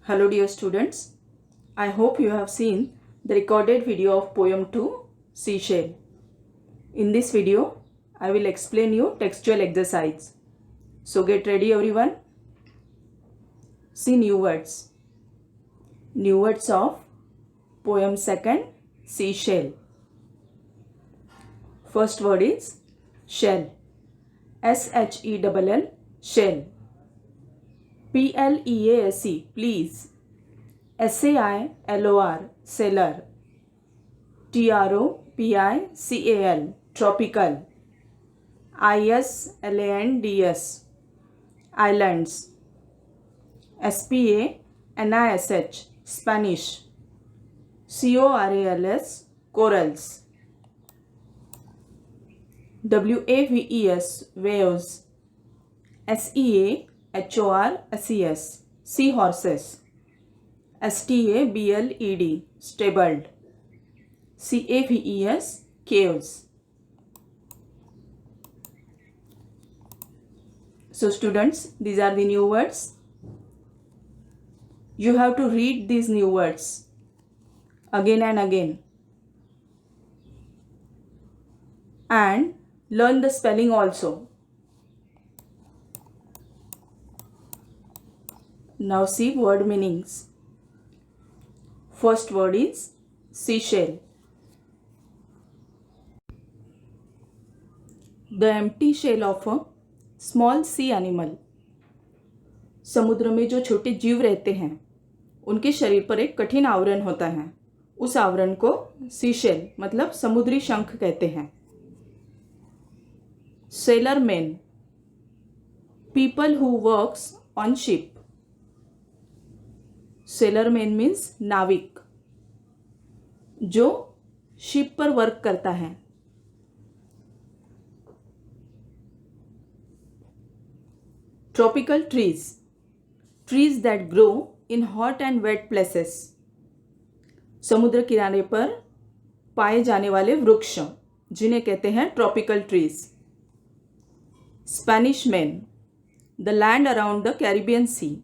Hello dear students, I hope you have seen the recorded video of poem 2 Seashell. In this video, I will explain you textual exercise. So get ready everyone. See new words. New words of poem 2 Seashell. First word is shell. S-H-E-L-L shell. P-L-E-A-S-E please. S-A-I-L-O-R sailor. T-R-O-P-I-C-A-L tropical. I-S-L-A-N-D-S islands. S-P-A-N-I-S-H Spanish. C-O-R-A-L-S corals. W-A-V-E-S waves. S-E-A-H-O-R-S-E-S seahorses. S-T-A-B-L-E-D stabled. C-A-V-E-S caves. So students, these are the new words. You have to read these new words again and again and learn the spelling also. Now see word meanings. First word is seashell. The empty shell of a small sea animal. समुद्र में जो छोटे जीव रहते हैं उनके शरीर पर एक कठिन आवरण होता है. उस आवरण को सीशेल मतलब समुद्री शंख कहते हैं. Sailor man people who works on ship. Sailor man means नाविक जो शिप पर वर्क करता है. Tropical trees trees that grow in hot and wet places. समुद्र किनारे पर पाए जाने वाले वृक्ष जिन्हें कहते हैं tropical trees. Spanish Main the land around the Caribbean Sea.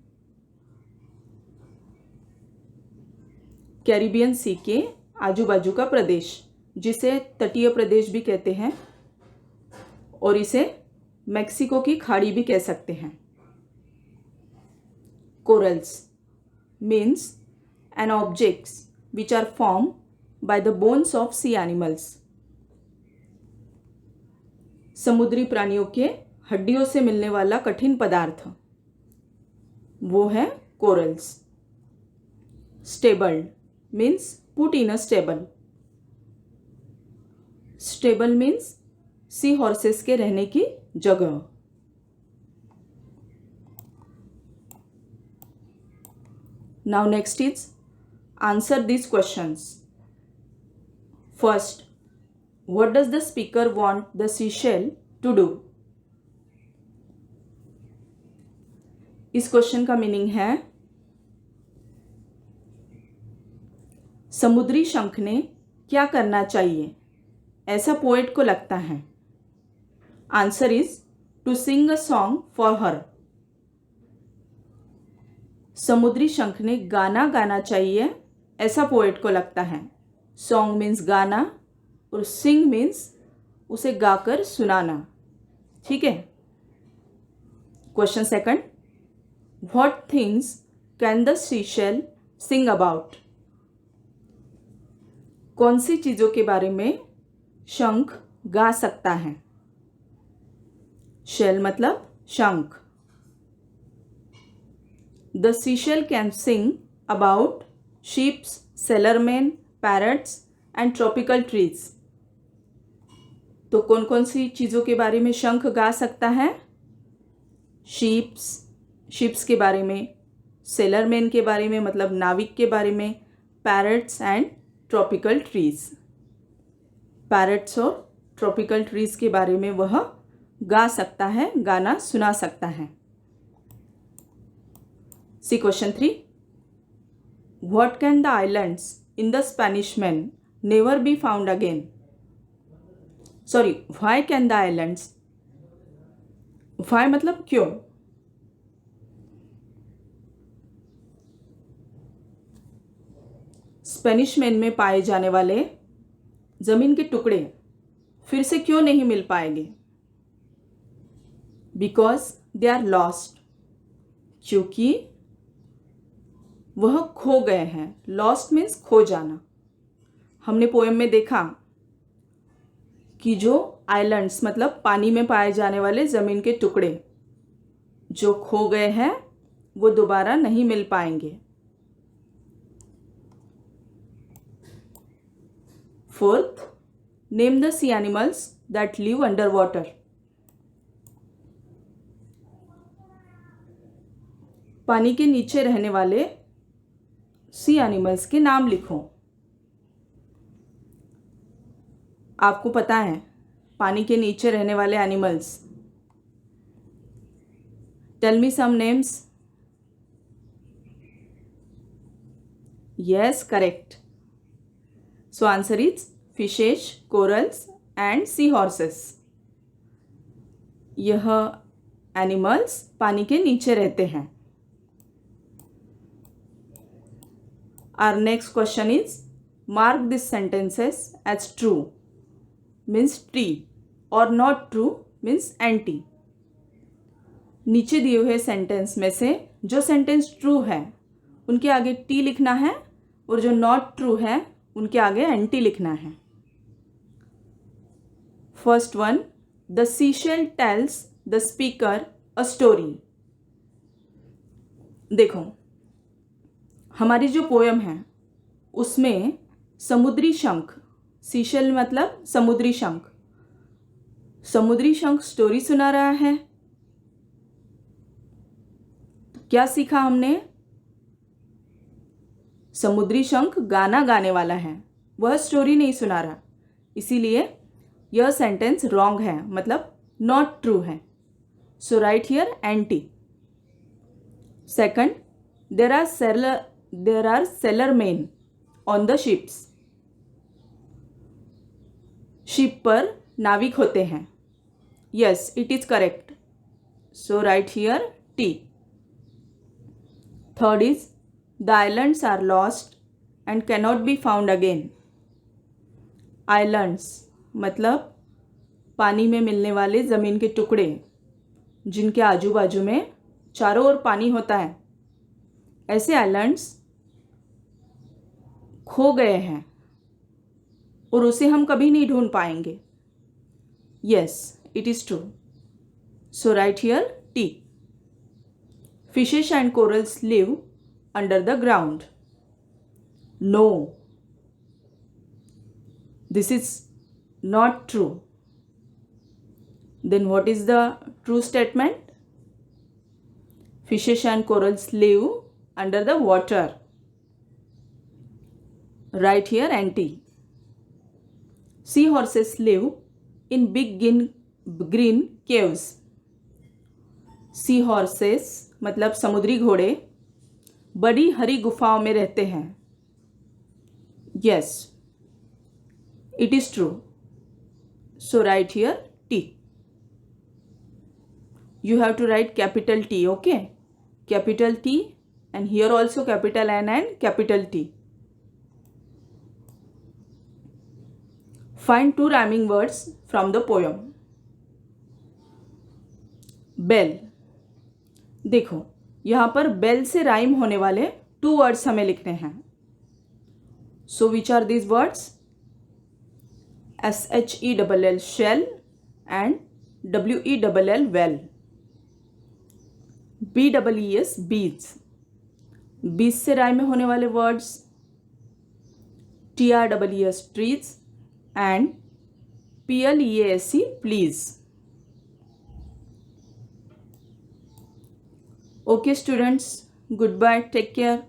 Caribbean Sea के आजू बाजू का प्रदेश जिसे तटीय प्रदेश भी कहते हैं और इसे मेक्सिको की खाड़ी भी कह सकते हैं. Corals means an objects which are formed by the bones of sea animals. समुद्री प्राणियों के हड्डियों से मिलने वाला कठिन पदार्थ वो है corals. Stabled means put in a stable. Stable means C horses के रहने की जगह. Now next is answer these questions. First, what does the speaker want the seashell to do? इस क्वेश्चन का मीनिंग है समुद्री शंख ने क्या करना चाहिए ऐसा पोएट को लगता है. Answer is to sing a song for her. समुद्री शंख ने गाना गाना चाहिए ऐसा पोएट को लगता है. सॉन्ग मीन्स गाना और सिंग मीन्स उसे गाकर सुनाना. ठीक है. Question second, what things can the seashell sing about. कौन सी चीज़ों के बारे में शंख गा सकता है. शेल मतलब शंख. The seashell can sing about ships, sailormen, parrots and tropical trees. तो कौन कौन सी चीज़ों के बारे में शंख गा सकता है. शिप्स के बारे में, सेलरमैन के बारे में मतलब नाविक के बारे में, parrots and tropical trees. Parrots और ट्रॉपिकल ट्रीज के बारे में वह गा सकता है, गाना सुना सकता है. सी question 3, what can the islands in the Spanish Main never be found again? Sorry, why can the islands? Why मतलब क्यों. स्पेनिश मेन में पाए जाने वाले ज़मीन के टुकड़े फिर से क्यों नहीं मिल पाएंगे? बिकॉज दे आर लॉस्ट, क्योंकि वह खो गए हैं। लॉस्ट मीन्स खो जाना। हमने पोएम में देखा कि जो आइलैंड्स मतलब पानी में पाए जाने वाले ज़मीन के टुकड़े जो खो गए हैं वो दोबारा नहीं मिल पाएंगे। Fourth, name the sea animals that live under water. पानी के नीचे रहने वाले सी एनिमल्स के नाम लिखो। आपको पता है पानी के नीचे रहने वाले animals. Tell me some names. Yes, correct. So answer is fishes, corals and sea horses. यह एनिमल्स पानी के नीचे रहते हैं। Our next question is, mark these sentences as true means T or not true means anti। नीचे दिए हुए sentence में से जो सेंटेंस ट्रू है उनके आगे टी लिखना है और जो नॉट ट्रू है उनके आगे एंटी लिखना है। First one, the seashell tells the speaker a story. देखो, हमारी जो पोयम है उसमें समुद्री शंख, सीशेल मतलब समुद्री शंख, समुद्री शंख स्टोरी सुना रहा है। क्या सीखा हमने? समुद्री शंख गाना गाने वाला है, वह स्टोरी नहीं सुना रहा, इसीलिए यह सेंटेंस रॉन्ग है, मतलब नॉट ट्रू है। सो राइट हियर एंटी। Second, there are sailor men on the ships. Ship पर नाविक होते हैं। Yes, it is correct. So right here T. Third is, the islands are lost and cannot be found again. Islands मतलब पानी में मिलने वाले ज़मीन के टुकड़े जिनके आजू बाजू में चारों ओर पानी होता है, ऐसे आइलैंड्स खो गए हैं और उसे हम कभी नहीं ढूंढ पाएंगे। Yes, it is true. So right here T. Fishes and corals live under the ground. No, this is not true. Then what is the true statement? Fishes and corals live under the water. Right here anti. Sea horses live in big green caves. Sea horses मतलब समुद्री घोड़े बड़ी हरी गुफाओं में रहते हैं। Yes, it is true. So write here T. You have to write capital T, okay? Capital T and here also capital N and capital T. Find two rhyming words from the poem. Bell. देखो, यहाँ पर bell से rhyme होने वाले 2 words हमें लिखने हैं। So which are these words? SHELL shell and WELL well. BEES bees. बीज से राइम में होने वाले words TREES trees and PLEASE please. Okay students, goodbye, take care.